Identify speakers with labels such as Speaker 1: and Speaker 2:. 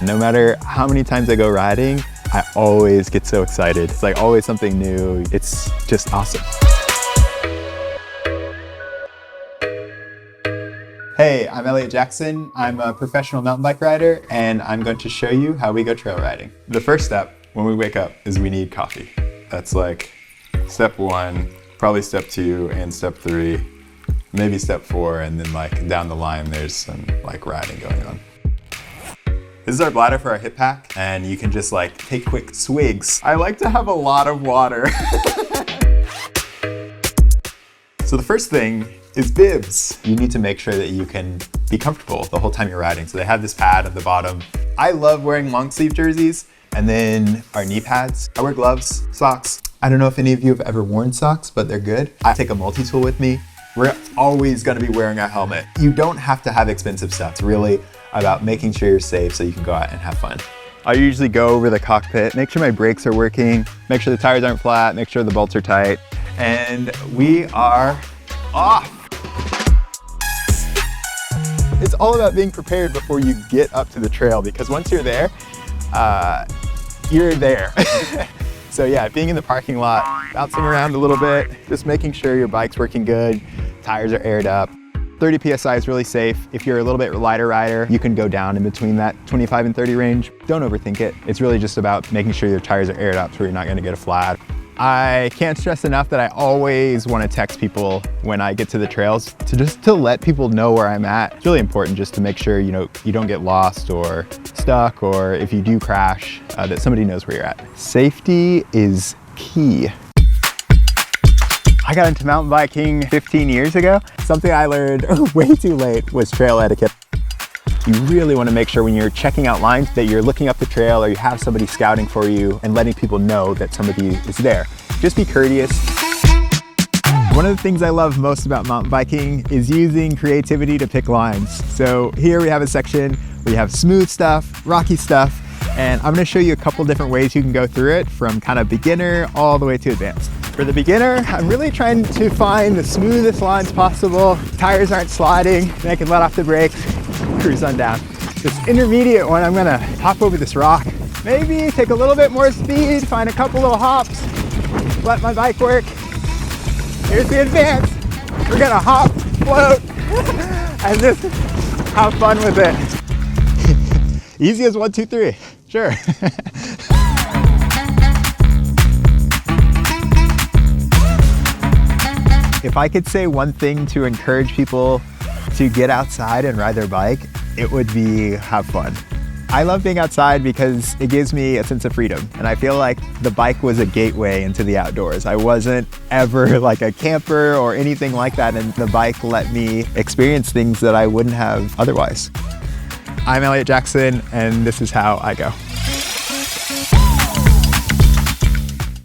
Speaker 1: No matter how many times I go riding, I always get so excited. It's like always something new. It's just awesome. Hey, I'm Eliot Jackson. I'm a professional mountain bike rider, and I'm going to show you how we go trail riding. The first step when we wake up is we need coffee. That's like step 1, probably step 2 and step 3, maybe step 4, and then like down the line there's some like riding going on. This is our bladder for our hip pack, and you can just like take quick swigs. I like to have a lot of water. So the first thing is bibs. You need to make sure that you can be comfortable the whole time you're riding. So they have this pad at the bottom. I love wearing long sleeve jerseys, and then our knee pads. I wear gloves, socks. I don't know if any of you have ever worn socks, but they're good. I take a multi-tool with me. We're always gonna be wearing a helmet. You don't have to have expensive stuff. It's really about making sure you're safe so you can go out and have fun. I usually go over the cockpit, make sure my brakes are working, make sure the tires aren't flat, make sure the bolts are tight, and we are off. It's all about being prepared before you get up to the trail, because once you're there, you're there. So yeah, being in the parking lot, bouncing around a little bit, just making sure your bike's working good, tires are aired up. 30 PSI is really safe. If you're a little bit lighter rider, you can go down in between that 25 and 30 range. Don't overthink it. It's really just about making sure your tires are aired up so you're not gonna get a flat. I can't stress enough that I always want to text people when I get to the trails to let people know where I'm at. It's really important just to make sure you don't get lost or stuck, or if you do crash, that somebody knows where you're at. Safety is key. I got into mountain biking 15 years ago. Something I learned way too late was trail etiquette. You really want to make sure when you're checking out lines that you're looking up the trail, or you have somebody scouting for you and letting people know that somebody is there. Just be courteous. One of the things I love most about mountain biking is using creativity to pick lines. So here we have a section where you have smooth stuff, rocky stuff, and I'm going to show you a couple different ways you can go through it, from kind of beginner all the way to advanced. For the beginner, I'm really trying to find the smoothest lines possible. Tires aren't sliding, and I can let off the brakes, cruise on down. This intermediate one, I'm gonna hop over this rock. Maybe take a little bit more speed, find a couple little hops, let my bike work. Here's the advance. We're gonna hop, float, and just have fun with it. Easy as 1, 2, 3, sure. If I could say one thing to encourage people to get outside and ride their bike, it would be have fun. I love being outside because it gives me a sense of freedom, and I feel like the bike was a gateway into the outdoors. I wasn't ever like a camper or anything like that, and the bike let me experience things that I wouldn't have otherwise. I'm Eliot Jackson, and this is how I go.